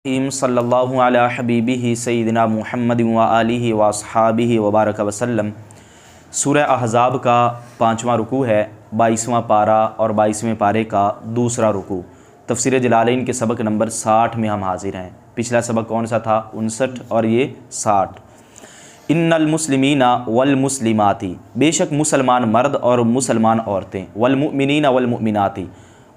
صلی اللہ علی حبیبہ سیدنا محمد و آلہ و اصحابہ وبارک وسلم۔ سورہ احزاب کا 5واں رکوع ہے، 22واں پارہ اور 22ویں پارے کا دوسرا رکوع۔ تفسیر جلالین کے سبق نمبر 60 میں ہم حاضر ہیں۔ پچھلا سبق کون سا تھا؟ 59 اور یہ 60۔ ان المسلمین والمسلمات، بے شک مسلمان مرد اور مسلمان عورتیں، والمؤمنین والمؤمنات،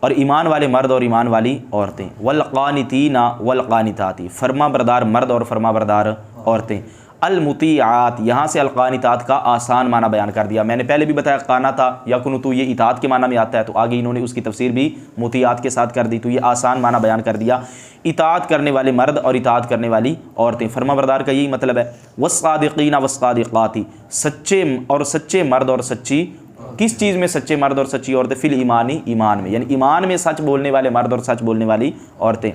اور ایمان والے مرد اور ایمان والی عورتیں، والقانتین والقانتات، فرما بردار مرد اور فرما بردار عورتیں، المطیعات، یہاں سے القانتات کا آسان معنی بیان کر دیا۔ میں نے پہلے بھی بتایا قانتا یقنتو یہ اطاعت کے معنی میں آتا ہے، تو آگے انہوں نے اس کی تفسیر بھی مطیعات کے ساتھ کر دی، تو یہ آسان معنی بیان کر دیا۔ اطاعت کرنے والے مرد اور اطاعت کرنے والی عورتیں، فرما بردار کا یہی مطلب ہے۔ والصادقین والصادقات، سچے اور سچے مرد اور سچی، کس چیز میں سچے مرد اور سچی عورتیں؟ فی الایمانی، ایمان میں، یعنی ایمان میں سچ بولنے والے مرد اور سچ بولنے والی عورتیں۔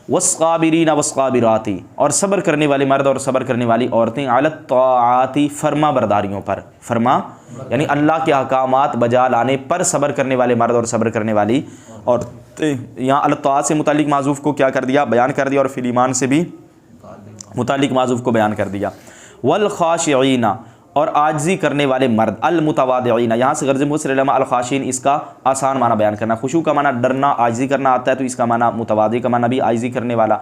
والصابرین والصابرات، اور صبر کرنے والے مرد اور صبر کرنے والی عورتیں، علی الطاعات، فرما برداریوں پر، فرما یعنی اللہ کے احکامات بجا لانے پر صبر کرنے والے مرد اور صبر کرنے والی عورتیں۔ یہاں علی الطاعات سے متعلق معذوف کو کیا کر دیا؟ بیان کر دیا، اور فی الایمان سے بھی متعلق معذوف کو بیان کر دیا۔ والخاشعین، اور عاجزی کرنے والے مرد، المتواضعین، یہاں سے غرض مفسر علماء الخاشعین اس کا آسان معنی بیان کرنا۔ خشوع کا معنی ڈرنا، عاجزی کرنا آتا ہے، تو اس کا معنی متواضع کا معنی بھی عاجزی کرنے والا،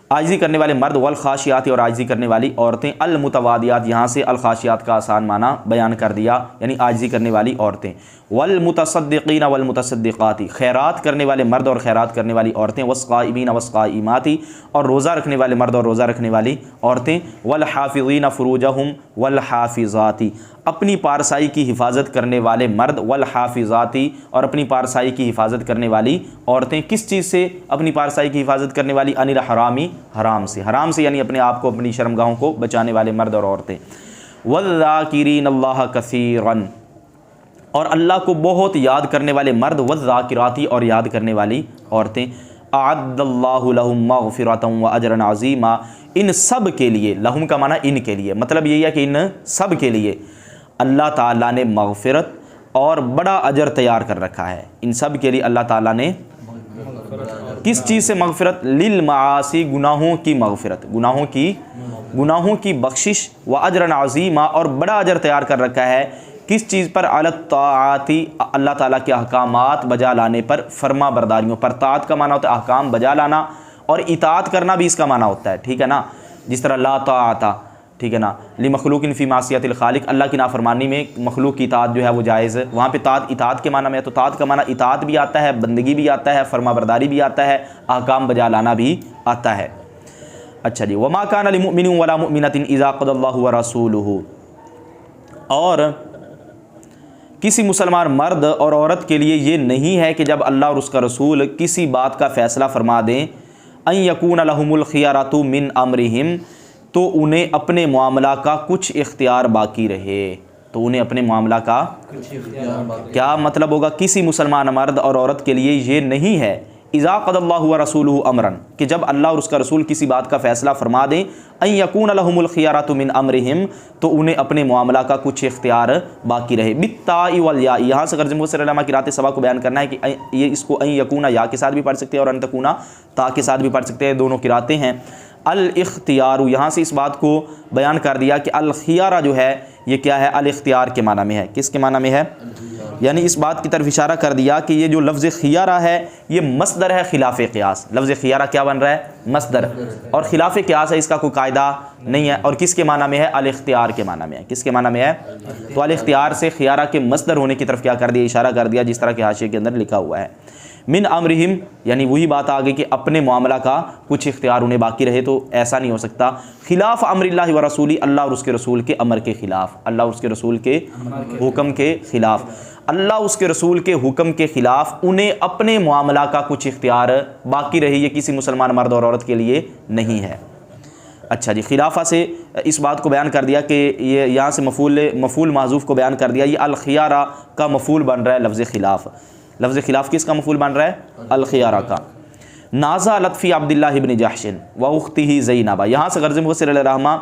عاجزی کرنے والے مرد، والخاشعات، اور عاجزی کرنے والی عورتیں، المتواضعات، یہاں سے الخاشعات کا آسان معنی بیان کر دیا، یعنی عاجزی کرنے والی عورتیں۔ والمتصدقین والمتصدقات، خیرات کرنے والے مرد اور خیرات کرنے والی عورتیں۔ والصائمین والصائمات، اور روزہ رکھنے والے مرد اور روزہ رکھنے والی عورتیں۔ والحافظین فروجہم والحافظات، اپنی پارسائی کی حفاظت کرنے والے مرد، والحافظات، اور اپنی پارسائی کی حفاظت کرنے والی عورتیں۔ کس چیز سے اپنی پارسائی کی حفاظت کرنے والی؟ عن الحرامی، حرام سے، حرام سے یعنی اپنے آپ کو، اپنی شرمگاہوں کو بچانے والے مرد اور عورتیں۔ والذاکرین اللہ کثیرا، اور اللہ کو بہت یاد کرنے والے مرد، والذاکرات، اور یاد کرنے والی عورتیں۔ اعد اللہ لہم مغفرۃ واجرا عظیما، ان سب کے لیے، لہم کا معنی ان کے لیے، مطلب یہی ہے کہ ان سب کے لیے اللہ تعالیٰ نے مغفرت اور بڑا اجر تیار کر رکھا ہے۔ ان سب کے لیے اللہ تعالیٰ نے کس چیز سے مغفرت؟ للمعاصی، گناہوں کی مغفرت، گناہوں کی بخشش، واجرا عظیما، اور بڑا اجر تیار کر رکھا ہے۔ کس چیز پر؟ علی الطاعات، اللہ تعالیٰ کے احکامات بجا لانے پر، فرما برداریوں پر۔ طاعت کا معنی ہوتا ہے احکام بجا لانا، اور اطاعت کرنا بھی اس کا معنی ہوتا ہے، ٹھیک ہے نا؟ جس طرح لا طاعت، ٹھیک ہے نا، لمخلوق فی معصیت الخالق، اللہ کی نافرمانی میں مخلوق کی اطاعت جو ہے وہ جائز ہے، وہاں پہ طاعت اطاعت کے معنی میں ہے، تو طاعت کا معنی اطاعت بھی آتا ہے، بندگی بھی آتا ہے، فرما برداری بھی آتا ہے، احکام بجا لانا بھی آتا ہے۔ اچھا جی، وما کان لمؤمن ولا مؤمنۃ اذا قضى اللہ ورسولہ، اور کسی مسلمان مرد اور عورت کے لیے یہ نہیں ہے کہ جب اللہ اور اس کا رسول کسی بات کا فیصلہ فرما دیں، ان یکون لہم الخیارۃ من امرہم، تو انہیں اپنے معاملہ کا کچھ اختیار باقی رہے، تو انہیں اپنے معاملہ کا کیا مطلب ہوگا؟ کسی مسلمان مرد اور عورت کے لیے یہ نہیں ہے، اذا قضى اللہ ورسولہ امرا، کہ جب اللہ اور اس کا رسول کسی بات کا فیصلہ فرما دیں، ان یکون لہم الخیارۃ من امرہم، تو انہیں اپنے معاملہ کا کچھ اختیار باقی رہے۔ بالتاء والیاء، یہاں سے غرض مفسر علماء کی قراءت سبا کو بیان کرنا ہے کہ یہ اس کو ان یکون یا کے ساتھ بھی پڑھ سکتے ہیں، اور ان تکون تا کے ساتھ بھی پڑھ سکتے ہیں، دونوں قراءتیں ہیں۔ الاختیار، یہاں سے اس بات کو بیان کر دیا کہ الخیارہ جو ہے یہ کیا ہے؟ الاختیار کے معنی میں ہے۔ کس کے معنی میں ہے؟ یعنی اس بات کی طرف اشارہ کر دیا کہ یہ جو لفظ خیارہ ہے یہ مصدر ہے خلاف قیاس۔ لفظ خیارہ کیا بن رہا ہے؟ مصدر، اور خلاف قیاس ہے، اس کا کوئی قاعدہ نہیں ہے، اور کس کے معنی میں ہے؟ الاختیار کے معنی میں ہے۔ کس کے معنی میں ہے؟ تو الاختیار سے خیارہ کے مصدر ہونے کی طرف کیا کر دیا؟ اشارہ کر دیا، جس طرح کہ حاشیے کے اندر لکھا ہوا ہے۔ من امرہم، یعنی وہی بات آگے کہ اپنے معاملہ کا کچھ اختیار انہیں باقی رہے، تو ایسا نہیں ہو سکتا۔ خلاف امر اللہ و رسولی، اللہ اور اس کے رسول کے امر کے خلاف، اللہ اور اس کے رسول کے حکم کے خلاف، اللہ اس کے رسول کے حکم کے خلاف انہیں اپنے معاملہ کا کچھ اختیار باقی رہے، یہ کسی مسلمان مرد اور عورت کے لیے نہیں ہے۔ اچھا جی، خلافہ سے اس بات کو بیان کر دیا کہ یہ یہاں سے مفعول محذوف کو بیان کر دیا، یہ الخیارہ کا مفعول بن رہا ہے لفظ خلاف۔ لفظ خلاف کس کا مفعول بن رہا ہے؟ الخیارہ کا۔ نازلت فی عبداللہ ابن جحش و اختہ زینب، یہاں سے غرض مفسر علیہ الرحمہ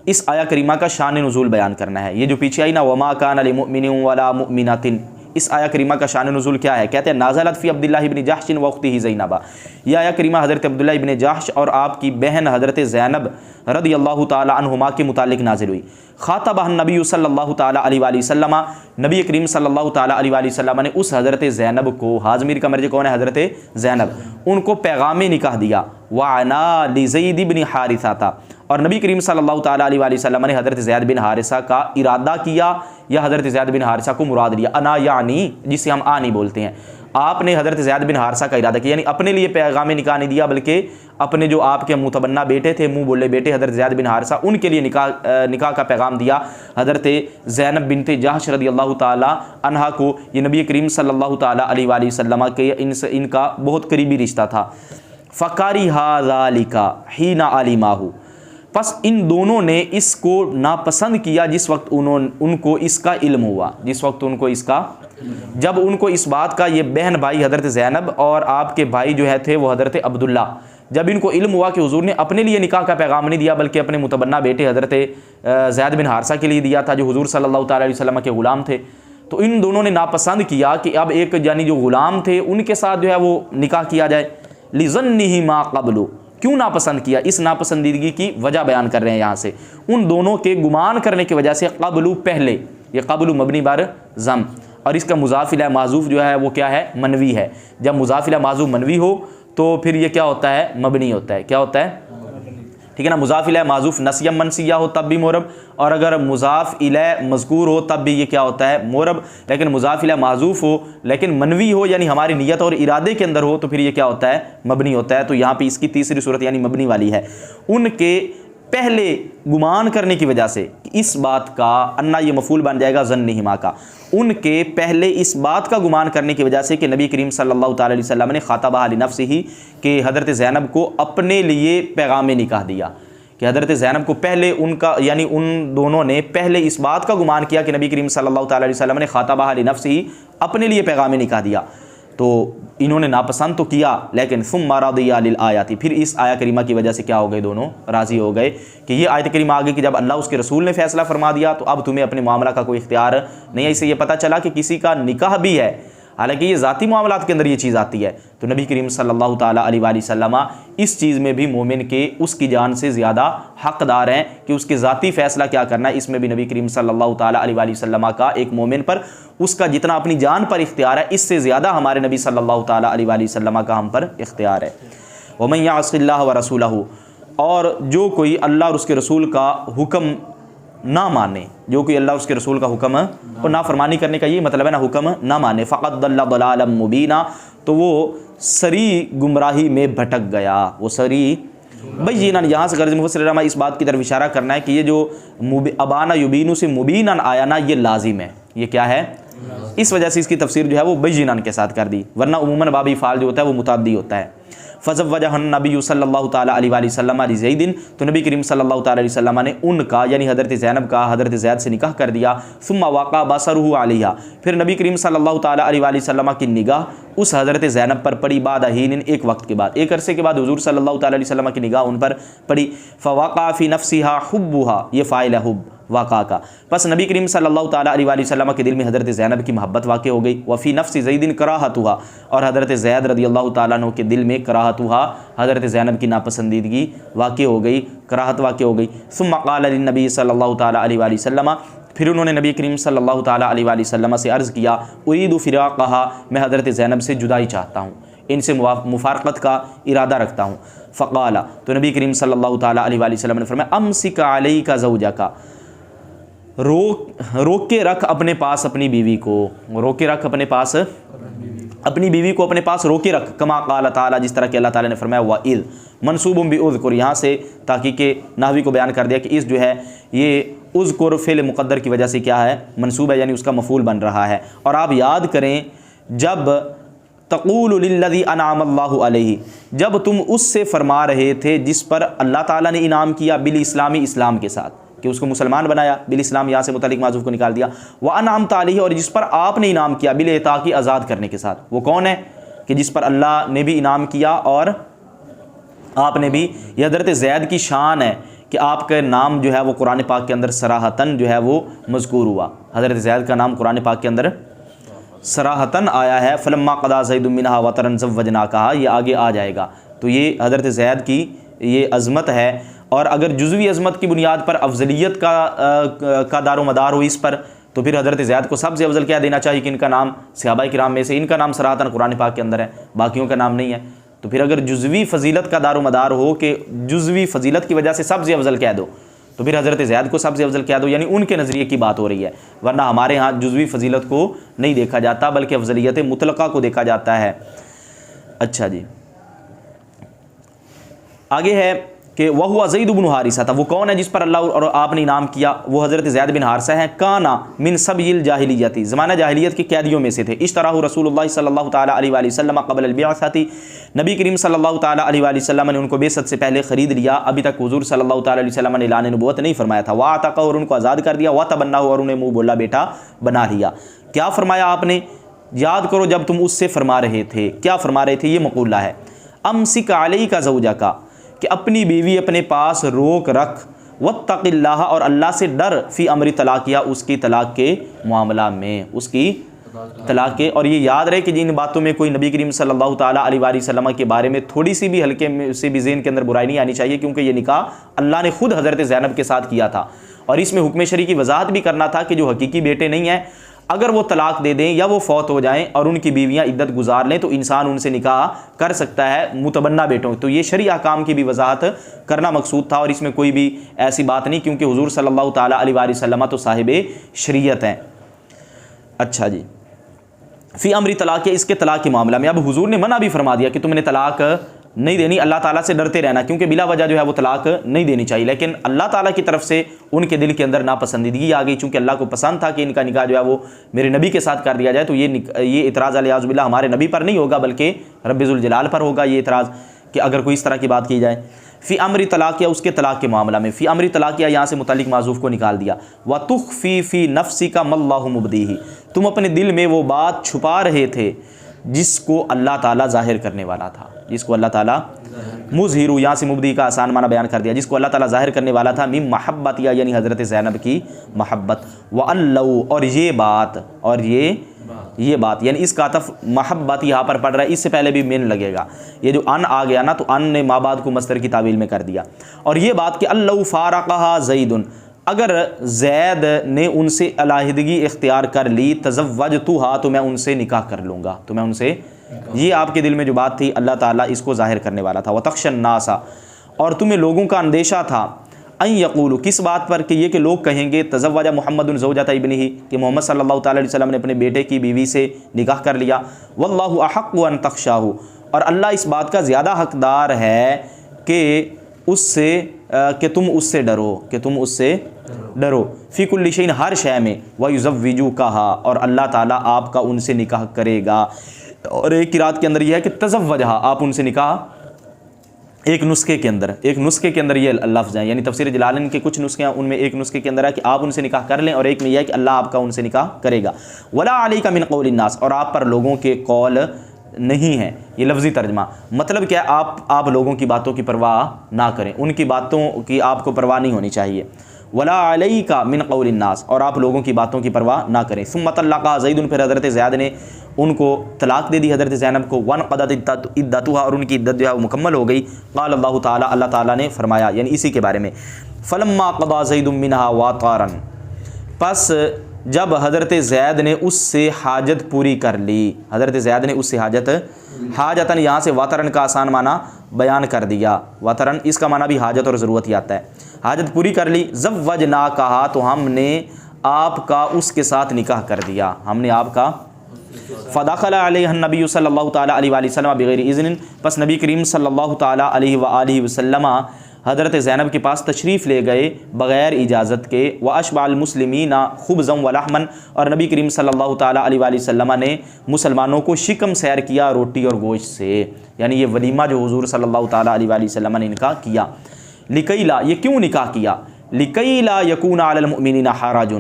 اس آیہ کریمہ کا شان نزول بیان کرنا ہے۔ یہ جو پیچھے آئی نا، وما کان لمؤمن ولا مؤمنۃ، اس آیا کریمہ کا شان نزول کیا ہے؟ کہتے ہیں نازلت فی عبداللہ ابن جحش و اختہ زینبہ، یہ آیا کریمہ حضرت عبداللہ ابن جحش اور آپ کی بہن حضرت زینب رضی اللہ تعالی عنہما کے متعلق نازل ہوئی۔ خاطبہ النبی صلی اللہ تعالی علیہ وآلہ وسلم، نبی کریم صلی اللہ تعالی علیہ وآلہ وسلم نے اس حضرت زینب کو، حاضمیر کا مرجع کون ہے؟ حضرت زینب، ان کو پیغام نکاح دیا۔ وعنا لزید بن حارثہ تھا، اور نبی کریم صلی اللہ تعالی علیہ وآلہ وسلم نے حضرت زید بن حارثہ کا ارادہ کیا یا حضرت زید بن حارثہ کو مراد لیا۔ انا یعنی جسے ہم آنی بولتے ہیں، آپ نے حضرت زید بن حارثہ کا ارادہ کیا، یعنی اپنے لیے پیغام نکاح نہیں دیا بلکہ اپنے جو آپ کے متبنہ بیٹے تھے، منہ بولے بیٹے حضرت زید بن حارثہ، ان کے لیے نکاح کا پیغام دیا حضرت زینب بنت جحش رضی اللہ تعالی عنہا کو۔ یہ نبی کریم صلی اللہ تعالی علیہ وآلہ وسلم کے ان کا بہت قریبی رشتہ تھا۔ فَكَرِهَا ذَلِكَ حِينَ عَلِمَهُ، پس ان دونوں نے اس کو ناپسند کیا جس وقت ان کو اس کا علم ہوا، جس وقت ان کو اس کا، جب ان کو اس بات کا، یہ بہن بھائی حضرت زینب اور آپ کے بھائی جو ہے تھے وہ حضرت عبداللہ، جب ان کو علم ہوا کہ حضور نے اپنے لیے نکاح کا پیغام نہیں دیا بلکہ اپنے متبنہ بیٹے حضرت زید بن حارثہ کے لیے دیا تھا جو حضور صلی اللہ تعالی علیہ وسلم کے غلام تھے، تو ان دونوں نے ناپسند کیا کہ اب ایک یعنی جو غلام تھے ان کے ساتھ جو ہے وہ نکاح کیا جائے۔ لِظَنِّهِ مَا قَبْلُ، کیوں ناپسند کیا؟ اس ناپسندیدگی کی وجہ بیان کر رہے ہیں یہاں سے، ان دونوں کے گمان کرنے کی وجہ سے۔ قبل پہلے، یہ قبل مبنی بر ضم، اور اس کا مضاف الیہ معذوف جو ہے وہ کیا ہے؟ منوی ہے۔ جب مضاف الیہ معذوف منوی ہو تو پھر یہ کیا ہوتا ہے؟ مبنی ہوتا ہے۔ کیا ہوتا ہے؟ ٹھیک ہے نا، مضاف الیہ معذوف نسیہ منسیہ ہو تب بھی مورب، اور اگر مضاف الیہ مذکور ہو تب بھی یہ کیا ہوتا ہے؟ مورب۔ لیکن مضاف الیہ معذوف ہو لیکن منوی ہو یعنی ہماری نیت اور ارادے کے اندر ہو تو پھر یہ کیا ہوتا ہے؟ مبنی ہوتا ہے۔ تو یہاں پہ اس کی تیسری صورت یعنی مبنی والی ہے، ان کے پہلے گمان کرنے کی وجہ سے، اس بات کا انا یہ مفعول بن جائے گا ظنہما کا، ان کے پہلے اس بات کا گمان کرنے کی وجہ سے کہ نبی کریم صلی اللہ تعالی علیہ وسلم نے خاطبہ لنفسہ، کہ حضرت زینب کو اپنے لیے پیغام نکاح دیا، کہ حضرت زینب کو پہلے ان کا یعنی ان دونوں نے پہلے اس بات کا گمان کیا کہ نبی کریم صلی اللہ تعالی علیہ وسلم نے خاطبہ لنفسہ اپنے لیے پیغام نکاح دیا، تو انہوں نے ناپسند تو کیا لیکن ثم رضیا للآیات، پھر اس آیا کریمہ کی وجہ سے کیا ہو گئے؟ دونوں راضی ہو گئے کہ یہ آیت کریمہ آگے کہ جب اللہ اس کے رسول نے فیصلہ فرما دیا تو اب تمہیں اپنے معاملہ کا کوئی اختیار نہیں ہے۔ اس سے یہ پتہ چلا کہ کسی کا نکاح بھی ہے، حالانکہ یہ ذاتی معاملات کے اندر یہ چیز آتی ہے، تو نبی کریم صلی اللہ تعالی علیہ وآلہ وسلم اس چیز میں بھی مومن کے اس کی جان سے زیادہ حقدار ہیں کہ اس کے ذاتی فیصلہ کیا کرنا ہے، اس میں بھی نبی کریم صلی اللہ تعالی علیہ وآلہ وسلم کا ایک مومن پر اس کا جتنا اپنی جان پر اختیار ہے، اس سے زیادہ ہمارے نبی صلی اللہ تعالی علیہ وآلہ وسلم کا ہم پر اختیار ہے۔ وَمَن يَعْصِ اللَّهَ وَرَسُولَهُ، اور جو کوئی اللہ اور اس کے رسول کا حکم نہ مانے، جو کوئی اللہ اس کے رسول کا حکم اور نافرمانی کرنے کا یہ مطلب ہے نا، حکم نہ مانے، فقط ضل ضلالا مبینا، تو وہ سری گمراہی میں بھٹک گیا، وہ سری بینا۔ یہاں سے غرض مفسر رحمہ اس بات کی طرف اشارہ کرنا ہے کہ یہ جو ابانا یبینو سے مبینا آیا نا، یہ لازم ہے، یہ کیا ہے؟ اس وجہ سے اس کی تفسیر جو ہے وہ بینا کے ساتھ کر دی، ورنہ عموماً بابی فعال جو ہوتا ہے وہ متعدی ہوتا ہے۔ فزوجہ النبی صلی اللہ تعالی علیہ وآلہ وسلم لزید، تو نبی کریم صلی اللہ تعالی علیہ وسلم نے ان کا یعنی حضرت زینب کا حضرت زید سے نکاح کر دیا۔ ثم وقع بصرہ علیہ، پھر نبی کریم صلی اللہ تعالی علیہ وآلہ وسلم کی نگاہ اس حضرت زینب پر پڑی، بعد حین، ایک وقت کے بعد، ایک عرصے کے بعد حضور صلی اللہ تعالی علیہ وسلم کی نگاہ ان پر پڑی۔ فوقع فی نفسہا حبہا، یہ فاعل حب واقع کا، پس نبی کریم صلی اللہ تعالی علیہ وآلہ وسلم کے دل میں حضرت زینب کی محبت واقع ہو گئی۔ وفی نفس زید کراہتھا، اور حضرت زید رضی اللہ تعالیٰ عنہ کے دل میں کراہتھا، حضرت زینب کی ناپسندیدگی واقع ہو گئی، کراہت واقع ہو گئی۔ ثم قال للنبی صلی اللہ تعالی علیہ وآلہ وسلم، پھر انہوں نے نبی کریم صلی اللہ تعالی علیہ وآلہ وسلم سے عرض کیا، ارید فراقہا، میں حضرت زینب سے جدائی چاہتا ہوں، ان سے مفارقت کا ارادہ رکھتا ہوں۔ فقال، تو نبی کریم صلی اللہ تعالی علیہ وآلہ وسلم نے فرمایا، امسک علیک زوجک، روک کے رکھ اپنے پاس اپنی بیوی کو، روک کے رکھ اپنے پاس اپنی بیوی کو، اپنے پاس روکے رکھ، کما قال تعالی، جس طرح کہ اللہ تعالیٰ نے فرمایا، وَإِذْ منصوب بِأُذْكُر، یہاں سے تحقیق نحوی کو بیان کر دیا کہ اس جو ہے یہ اذکر فعل مقدر کی وجہ سے کیا ہے؟ منصوب ہے، یعنی اس کا مفعول بن رہا ہے۔ اور آپ یاد کریں جب تقول للذی انعم اللہ علیہ، جب تم اس سے فرما رہے تھے جس پر اللہ تعالیٰ نے انعام کیا، بالاسلامی، اسلام کے ساتھ، کہ اس کو مسلمان بنایا، بالاسلام یہاں سے متعلق معذوف کو نکال دیا، وانعمت علیہ، اور جس پر آپ نے انعام کیا، بالاعتاق، آزاد کرنے کے ساتھ، وہ کون ہے؟ کہ جس پر اللہ نے بھی انعام کیا اور آپ نے بھی، یہ حضرت زید کی شان ہے کہ آپ کا نام جو ہے وہ قرآن پاک کے اندر صراحتاً جو ہے وہ مذکور ہوا، حضرت زید کا نام قرآن پاک کے اندر صراحتاً آیا ہے فلما قضا زید منہا وطرا زوجناکہا، یہ آگے آ جائے گا. تو یہ حضرت زید کی یہ عظمت ہے. اور اگر جزوی عظمت کی بنیاد پر افضلیت کا دار و مدار ہو اس پر، تو پھر حضرت زید کو سب سے افضل کیا دینا چاہیے کہ ان کا نام صحابہ کرام میں سے ان کا نام صراحتاً قرآن پاک کے اندر ہے، باقیوں کا نام نہیں ہے. تو پھر اگر جزوی فضیلت کا دار و مدار ہو کہ جزوی فضیلت کی وجہ سے سب سے افضل کہہ دو، تو پھر حضرت زید کو سب سے افضل کہہ دو، یعنی ان کے نظریے کی بات ہو رہی ہے. ورنہ ہمارے ہاں جزوی فضیلت کو نہیں دیکھا جاتا بلکہ افضلیت مطلقہ کو دیکھا جاتا ہے. اچھا جی، آگے ہے کہ وہ زید بن حارثہ تھا. وہ کون ہے جس پر اللہ اور آپ نے انعام کیا؟ وہ حضرت زید بن حارثہ ہیں. کانا من سبی الجاہلیتی، زمانہ جاہلیت کے قیدیوں میں سے تھے. اشتراہ رسول اللہ صلی اللہ تعالیٰ علیہ وآلہ وسلم قبل البعثۃ، نبی کریم صلی اللہ تعالیٰ علیہ وآلہ وسلم نے ان کو بعثت سے پہلے خرید لیا. ابھی تک حضور صلی اللہ تعالیٰ علیہ وسلم نے اعلان نبوت نہیں فرمایا تھا. وَاعْتَقَ، اور ان کو آزاد کر دیا. وَتَبَنَّاهُ، اور انہیں منہ بولا بیٹا بنا لیا. کیا فرمایا آپ نے؟ یاد کرو جب تم اس سے فرما رہے تھے. کیا فرما رہے تھے؟ یہ مقولہ ہے. امسک علیک زوجک، کہ اپنی بیوی اپنے پاس روک رکھ. واتق اللہ، اور اللہ سے ڈر. فی امر طلاقیہ، اس کی طلاق کے معاملہ میں، اس کی طلاق کے. اور یہ یاد رہے کہ جن باتوں میں کوئی نبی کریم صلی اللہ تعالیٰ علیہ وآلہ وسلم کے بارے میں تھوڑی سی بھی ہلکے میں سے بھی ذہن کے اندر برائی نہیں آنی چاہیے، کیونکہ یہ نکاح اللہ نے خود حضرت زینب کے ساتھ کیا تھا. اور اس میں حکم شرعی کی وضاحت بھی کرنا تھا کہ جو حقیقی بیٹے نہیں ہیں، اگر وہ طلاق دے دیں یا وہ فوت ہو جائیں اور ان کی بیویاں عدت گزار لیں تو انسان ان سے نکاح کر سکتا ہے متبنہ بیٹوں. تو یہ شرعی احکام کی بھی وضاحت کرنا مقصود تھا، اور اس میں کوئی بھی ایسی بات نہیں، کیونکہ حضور صلی اللہ تعالیٰ علیہ وآلہ وسلم تو صاحب شریعت ہیں. اچھا جی، فی امر طلاق، اس کے طلاق کے معاملہ میں. اب حضور نے منع بھی فرما دیا کہ تم نے طلاق نہیں دینی، اللہ تعالیٰ سے ڈرتے رہنا، کیونکہ بلا وجہ جو ہے وہ طلاق نہیں دینی چاہیے. لیکن اللہ تعالیٰ کی طرف سے ان کے دل کے اندر ناپسندیدگی آ گئی، چونکہ اللہ کو پسند تھا کہ ان کا نکاح جو ہے وہ میرے نبی کے ساتھ کر دیا جائے. تو یہ اعتراض علیہ باللہ ہمارے نبی پر نہیں ہوگا بلکہ رب ذوالجلال پر ہوگا یہ اعتراض، کہ اگر کوئی اس طرح کی بات کی جائے. فی امر طلاق، یا اس کے طلاق کے معاملہ میں. فی امر طلاق، یا یہاں سے متعلق معذوف کو نکال دیا. وَتُخْفِي فِي نَفْسِكَ مَا اللَّهُ مُبْدِيهِ، تم اپنے دل میں وہ بات چھپا رہے تھے جس کو اللہ تعالیٰ ظاہر کرنے والا تھا. جس کو اللہ تعالیٰ مظہر، یہاں سے مبدی کا آسان معنی بیان کر دیا، جس کو اللہ تعالیٰ ظاہر کرنے والا تھا. من محبت، یعنی حضرت زینب کی محبت. وَأَلَّوْ، اور یہ بات، اور یہ بات یعنی اس کا عطف محبت یہاں پر پڑ رہا ہے. اس سے پہلے بھی من لگے گا. یہ جو ان آ گیا نا، تو ان نے ما بعد کو مصدر کی تعویل میں کر دیا. اور یہ بات کہ اللَّوْ فَارَقَهَا زَيْدٌ، اگر زید نے ان سے علیحدگی اختیار کر لی، تزوجتها، تو میں ان سے نکاح کر لوں گا، تو میں ان سے، یہ آپ کے دل میں جو بات تھی اللہ تعالیٰ اس کو ظاہر کرنے والا تھا. وَتَخْشَى النَّاسَ، اور تمہیں لوگوں کا اندیشہ تھا. ان یقولوا، کس بات پر؟ کہ یہ کہ لوگ کہیں گے تزوج محمد زوجۃ ابنہ، کہ محمد صلی اللہ تعالیٰ علیہ وسلم نے اپنے بیٹے کی بیوی سے نکاح کر لیا. واللہ احق ان تخشاہ، اور اللہ اس بات کا زیادہ حقدار ہے کہ اس سے، کہ تم اس سے ڈرو، کہ تم اس سے ڈرو. فی کل شیء، ہر شے میں. وَیُزَوِّجُکَہا، اور اللہ تعالیٰ آپ کا ان سے نکاح کرے گا. اور ایک قرات کے اندر یہ ہے کہ تزوجہا، آپ ان سے نکاح، ایک نسخے کے اندر یہ لفظ ہیں، یعنی تفسیر جلالین کے کچھ نسخے ہیں، ان میں ایک نسخے کے اندر ہے کہ آپ ان سے نکاح کر لیں، اور ایک میں یہ ہے کہ اللہ آپ کا ان سے نکاح کرے گا. وَلَا عَلَيْكَ مِنْ قَوْلِ النَّاسِ، اور آپ پر لوگوں کے قول نہیں ہے. یہ لفظی ترجمہ، مطلب کیا ہے؟ آپ لوگوں کی باتوں کی پرواہ نہ کریں، ان کی باتوں کی آپ کو پرواہ نہیں ہونی چاہیے. وَلَا عَلَيْكَ مِنْ قَوْلِ النَّاسِ، اور آپ لوگوں کی باتوں کی پرواہ نہ کریں. ثُمَّ طَلَّقَهَا زَيْدٌ، پھر حضرت زید نے ان کو طلاق دے دی، حضرت زینب کو. وَانْقَضَتْ عِدَّتُهَا، اور ان کی عدت جو ہے وہ مکمل ہو گئی. قال اللہ تعالیٰ، اللہ تعالیٰ نے فرمایا، یعنی اسی کے بارے میں. فَلَمَّا قَضَى زَيْدٌ مِّنْهَا وَطَارًا، پس جب حضرت زید نے اس سے حاجت پوری کر لی، حضرت زید نے اس سے حاجتاً، یہاں سے وطرن کا آسان معنی بیان کر دیا. وطرن اس کا معنی بھی حاجت اور ضرورت ہی آتا ہے. حاجت پوری کر لی. زوجناکہا، تو ہم نے آپ کا اس کے ساتھ نکاح کر دیا، ہم نے آپ کا. فدخل علیہ النبی صلی اللہ تعالیٰ علیہ وآلہ وسلم بغیر اذن، پس نبی کریم صلی اللہ تعالیٰ علیہ وآلہ وسلم حضرت زینب کے پاس تشریف لے گئے بغیر اجازت کے. واشبع المسلمین خبزا ولحما، اور نبی کریم صلی اللہ تعالیٰ علیہ وآلہ وسلم نے مسلمانوں کو شکم سیر کیا روٹی اور گوشت سے. یعنی یہ ولیمہ جو حضور صلی اللہ تعالیٰ علیہ وآلہ وسلم نے نکاح کیا. لکیلا، یہ کیوں نکاح کیا؟ لکیلا یکون علی المؤمنین حرج،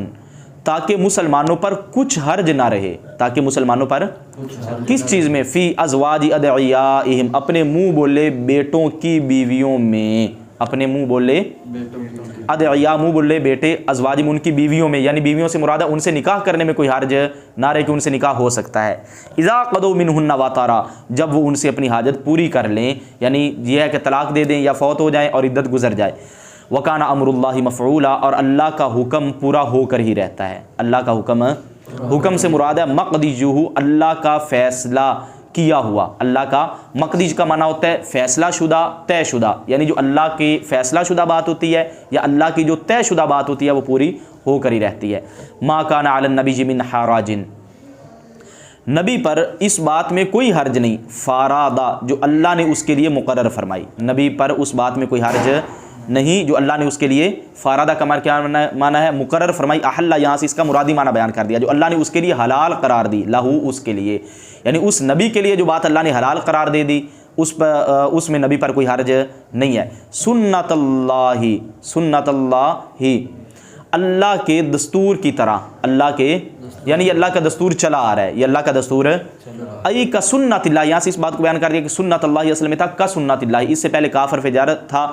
تاکہ مسلمانوں پر کچھ حرج نہ رہے. تاکہ مسلمانوں پر کس چیز میں؟ فی ازواج ادعیائہم، اپنے منہ بولے بیٹوں کی بیویوں میں، اپنے منہ بولے ادعیا منہ بولے بیٹے ازواجم ان کی بیویوں میں، یعنی بیویوں سے مراد ہے ان سے نکاح کرنے میں کوئی حرج نہ رہے کہ ان سے نکاح ہو سکتا ہے۔ اذا قضوا منہن وطرا جب وہ ان سے اپنی حاجت پوری کر لیں، یعنی یہ ہے کہ طلاق دے دیں یا فوت ہو جائیں اور عدت گزر جائے۔ وکان امر اللہ مفعولا اور اللہ کا حکم پورا ہو کر ہی رہتا ہے۔ اللہ کا حکم سے مراد ہے مقضیہ اللہ کا فیصلہ کیا ہوا۔ اللہ کا مقضی کا معنی ہوتا ہے فیصلہ شدہ، طے شدہ، یعنی جو اللہ کی فیصلہ شدہ بات ہوتی ہے یا اللہ کی جو طے شدہ بات ہوتی ہے وہ پوری ہو کر ہی رہتی ہے۔ ما کان علی النبی من حرج نبی پر اس بات میں کوئی حرج نہیں، فارادہ جو اللہ نے اس کے لیے مقرر فرمائی، نبی پر اس بات میں کوئی حرج نہیں جو اللہ نے اس کے لیے فارادہ کا کیا معنی ہے مقرر فرمائی۔ احلہ یہاں سے اس کا مرادی معنی بیان کر دیا، جو اللہ نے اس کے لیے حلال قرار دی، لہو اس کے لیے، یعنی اس نبی کے لیے جو بات اللہ نے حلال قرار دے دی اس میں نبی پر کوئی حرج نہیں ہے۔ سنت اللہ اللہ کے دستور کی طرح، اللہ کے یعنی اللہ کا دستور چلا آ رہا ہے، یہ اللہ کا دستور ای کا سنت اللہ، یہاں سے اس بات کو بیان کر دیا کہ سنت اللہ اصل میں تھا کا سنت اللہ، اس سے پہلے کاف حرف جار تھا،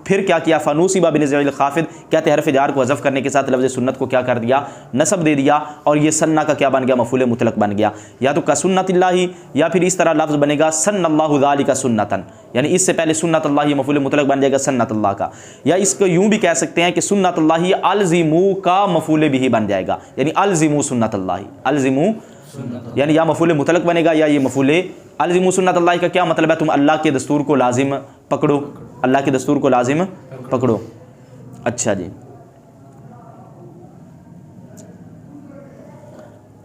پھر کیا کیا فنوصب بنزع الخافض، کہتے ہیں حرف جار کو حذف کرنے کے ساتھ لفظ سنت کو کیا کر دیا نصب دے دیا، اور یہ سنہ کا کیا بن گیا مفعول مطلق بن گیا، یا تو کا سنت اللہ یا پھر اس طرح لفظ بنے گا سن اللہ ذالک سنتن، یعنی اس سے پہلے سنت اللہ مفعول مطلق بن جائے گا سنت اللہ کا، یا اس کو یوں بھی کہہ سکتے ہیں کہ سنت اللہ الزمو کا مفعول بھی بن جائے گا، یعنی الزمو سنت اللہ، الزمو یعنی یا مفعول مطلق بنے گا یا یہ مفعول الزمو سنت اللہ کا کیا مطلب ہے تم اللہ کے دستور کو لازم پکڑو، اللہ کے دستور کو لازم پکڑو۔ اچھا جی،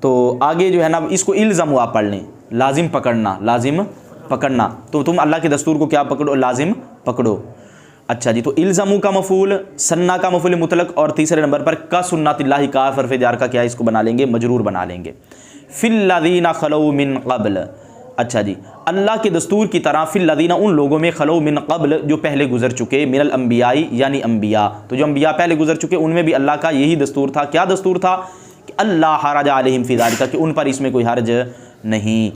تو آگے جو ہے نا اس کو الزم آپ پڑھ لیں، لازم پکڑنا، تو تم اللہ کے دستور کو کیا پکڑو لازم پکڑو۔ اچھا جی، تو الزمو کا مفعول، سنہ کا مفعول مطلق، اور تیسرے نمبر پر کا سنت اللہ کا حرف جار کا کیا اس کو بنا لیں گے مجرور بنا لیں گے۔ فی الذین خلو من قبل، اچھا جی، اللہ کے دستور کی طرح فی الذین ان لوگوں میں خلو من قبل جو پہلے گزر چکے، من الانبیاء یعنی انبیاء، تو جو انبیاء پہلے گزر چکے ان میں بھی اللہ کا یہی دستور تھا۔ کیا دستور تھا؟ کہ اللہ حرج علیہم فی ذالک، کہ ان پر اس میں کوئی حرج نہیں،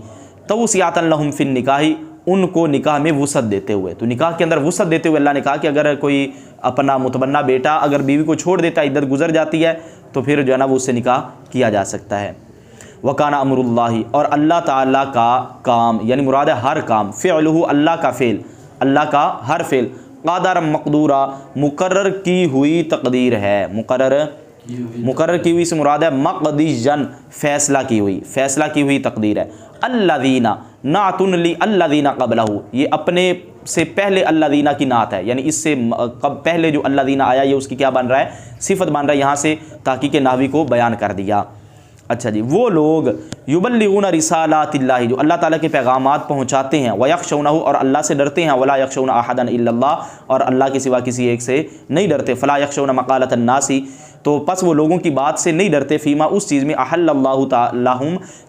توسعۃ لہم فی النکاح، ان کو نکاح میں وسعت دیتے ہوئے، تو نکاح کے اندر وسعت دیتے ہوئے اللہ نے کہا کہ اگر کوئی اپنا متبنہ بیٹا اگر بیوی کو چھوڑ دیتا ہے، عدت گزر جاتی ہے، تو پھر جو ہے نا وہ اس سے نکاح کیا جا سکتا ہے۔ وکان امر اللہ، اور اللہ تعالیٰ کا کام یعنی مراد ہے ہر کام، فعلہ اللہ کا فعل، اللہ کا ہر فعل، قادر مقدورہ مقرر کی ہوئی تقدیر ہے، مقرر کی ہوئی سے مراد ہے مقضیًا فیصلہ کی ہوئی تقدیر ہے۔ الذین نعت لی الذین قبلہ، یہ اپنے سے پہلے الذین کی نعت ہے، یعنی اس سے پہلے جو الذین آیا یہ اس کی کیا بن رہا ہے صفت بن رہا ہے، یہاں سے تحقیق نحوی کو بیان کر دیا۔ اچھا جی، وہ لوگ یبلغون رسالات اللہ جو اللہ تعالیٰ کے پیغامات پہنچاتے ہیں، ویخشونہ اور اللہ سے ڈرتے ہیں، ولا یخشون احدا الا اللہ اور اللہ کے سوا کسی ایک سے نہیں ڈرتے، فلا یخشون مقالۃ الناس تو پس وہ لوگوں کی بات سے نہیں ڈرتے، فیما اس چیز میں احل اللہ تعالیٰ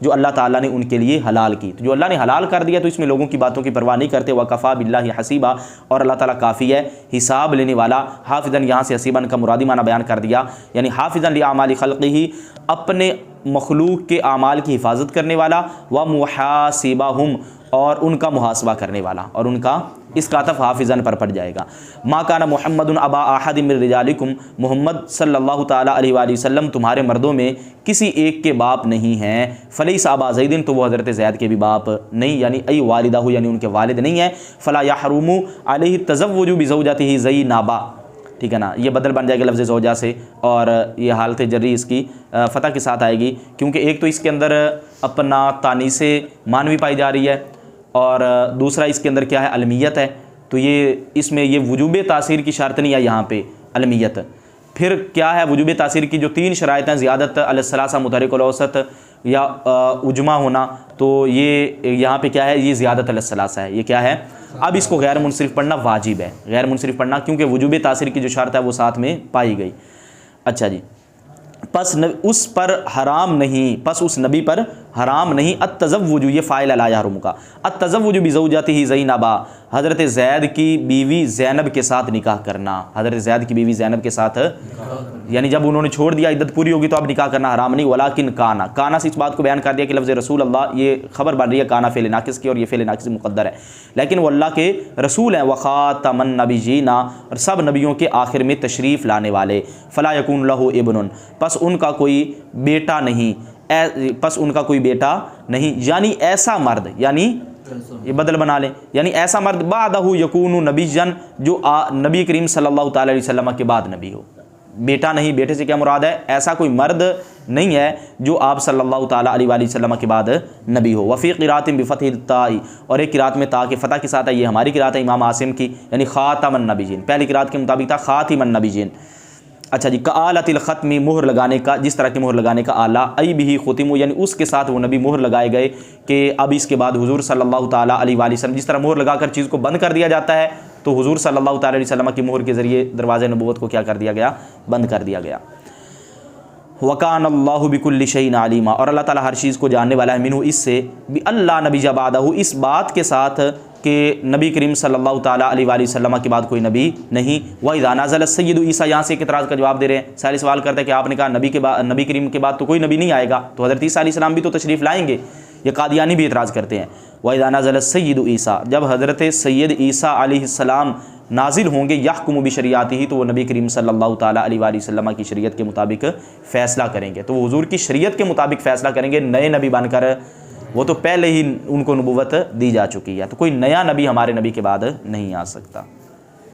جو اللہ تعالیٰ نے ان کے لیے حلال کی، تو جو اللہ نے حلال کر دیا تو اس میں لوگوں کی باتوں کی پرواہ نہیں کرتے۔ وکفیٰ باللہ حسیبا اور اللہ تعالیٰ کافی ہے حساب لینے والا۔ حافظاً یہاں سے حسیباً کا مرادی معنی بیان کر دیا، یعنی حافظاً لأعمال خلقہ اپنے مخلوق کے اعمال کی حفاظت کرنے والا، ومحاسبہم اور ان کا محاسبہ کرنے والا، اور ان کا اس کا عطف حافظاً پر پڑ جائے گا۔ ما کان محمد ابا احد من رجالکم، محمد صلی اللہ تعالیٰ علیہ وآلہ وسلم تمہارے مردوں میں کسی ایک کے باپ نہیں ہیں، فلیس ابا زید تو وہ حضرت زید کے بھی باپ نہیں، یعنی ای والدہ یعنی ان کے والد نہیں ہیں، فلا یحرم علیہ التزوج بزوجتہ زینبہ، ٹھیک ہے نا، یہ بدل بن جائے گا لفظ زوجہ سے، اور یہ حالت جری اس کی فتح کے ساتھ آئے گی، کیونکہ ایک تو اس کے اندر اپنا تانیث معنوی پائی جا رہی ہے، اور دوسرا اس کے اندر کیا ہے علمیت ہے، تو یہ اس میں یہ وجوب تاثیر کی شرط نہیں ہے یہاں پہ علمیت۔ پھر کیا ہے وجوب تاثیر کی جو 3 شرائط ہیں، زیادت علی الثلاثہ متحرک الاوسط یا اجماع ہونا، تو یہ یہاں پہ کیا ہے یہ زیادت علی الثلاثہ ہے، یہ کیا ہے اب اس کو غیر منصرف پڑھنا واجب ہے، غیر منصرف پڑھنا، کیونکہ وجوب تاثیر کی جو شرط ہے وہ ساتھ میں پائی گئی۔ اچھا جی، پس اس پر حرام نہیں، پس اس نبی پر حرام نہیں، التزوج یہ فاعل لا یحرم کا، التزوج بزوجته زینب، حضرت زید کی بیوی زینب کے ساتھ نکاح کرنا، حضرت زید کی بیوی زینب کے ساتھ یعنی جب انہوں نے چھوڑ دیا عدت پوری ہوگی تو اب نکاح کرنا حرام نہیں، ولیکن کانا سے اس بات کو بیان کر دیا کہ لفظ رسول اللہ یہ خبر بن رہی ہے کانا فعل ناقص کی، اور یہ فعل ناقص مقدر ہے، لیکن وہ اللہ کے رسول ہیں، وخاتم النبیین، اور سب نبیوں کے آخر میں تشریف لانے والے، فلا یکون لہ ابن، پس ان کا کوئی بیٹا نہیں، یعنی ایسا مرد، یعنی یہ بدل بنا لیں، یعنی ایسا مرد بعدہ یکون نبیًا جو نبی کریم صلی اللہ تعالی علیہ وسلم کے بعد نبی ہو، بیٹا نہیں، بیٹے سے کیا مراد ہے، ایسا کوئی مرد نہیں ہے جو آپ صلی اللہ تعالیٰ علیہ وآلہ وسلم کے بعد نبی ہو۔ وفی قرات بفتح التاء، اور ایک قرات میں تا کے فتح کے ساتھ ہے، یہ ہماری قرات ہے امام عاصم کی، یعنی خاتم النبیین، پہلی قرات کے مطابق تھا خاتم النبیین۔ اچھا جی، کآلۃ الختم، مہر لگانے کا، جس طرح کی مہر لگانے کا آلہ، ای بھی ختم، یعنی اس کے ساتھ وہ نبی مہر لگائے گئے کہ اب اس کے بعد حضور صلی اللہ تعالیٰ علیہ وآلہ وسلم، جس طرح مہر لگا کر چیز کو بند کر دیا جاتا ہے تو حضور صلی اللہ تعالیٰ علیہ وسلم کی مہر کے ذریعے دروازے نبوت کو کیا کر دیا گیا، بند کر دیا گیا۔ وکان اللہ بکل شیء علیما، اور اللہ تعالیٰ ہر چیز کو جاننے والا ہے، منہ اس سے، اللہ نبی بعدہ، اس بات کے ساتھ کہ نبی کریم صلی اللہ تعالیٰ علیہ وآلہ وسلم کے بعد کوئی نبی نہیں۔ وَإِذَا نَزَلَ السَّيِّدُ عیسیٰ، یہاں سے ایک اعتراض کا جواب دے رہے ہیں، سائل سوال کرتے ہیں کہ آپ نے کہا نبی کریم کے بعد تو کوئی نبی نہیں آئے گا، تو حضرت عیسیٰ علیہ السلام بھی تو تشریف لائیں گے، یہ قادیانی بھی اعتراض کرتے ہیں۔ وَإِذَا نَزَلَ السَّيِّدُ عیسیٰ، جب حضرت سید عیسیٰ علیہ السلام نازل ہوں گے، یحکم بشریعتہ، تو وہ نبی کریم صلی اللہ تعالیٰ علیہ وآلہ وسلم کی شریعت کے مطابق فیصلہ کریں گے، تو وہ حضور کی شریعت کے مطابق فیصلہ کریں گے، نئے نبی بن کر، وہ تو پہلے ہی ان کو نبوت دی جا چکی ہے، تو کوئی نیا نبی ہمارے نبی کے بعد نہیں آ سکتا۔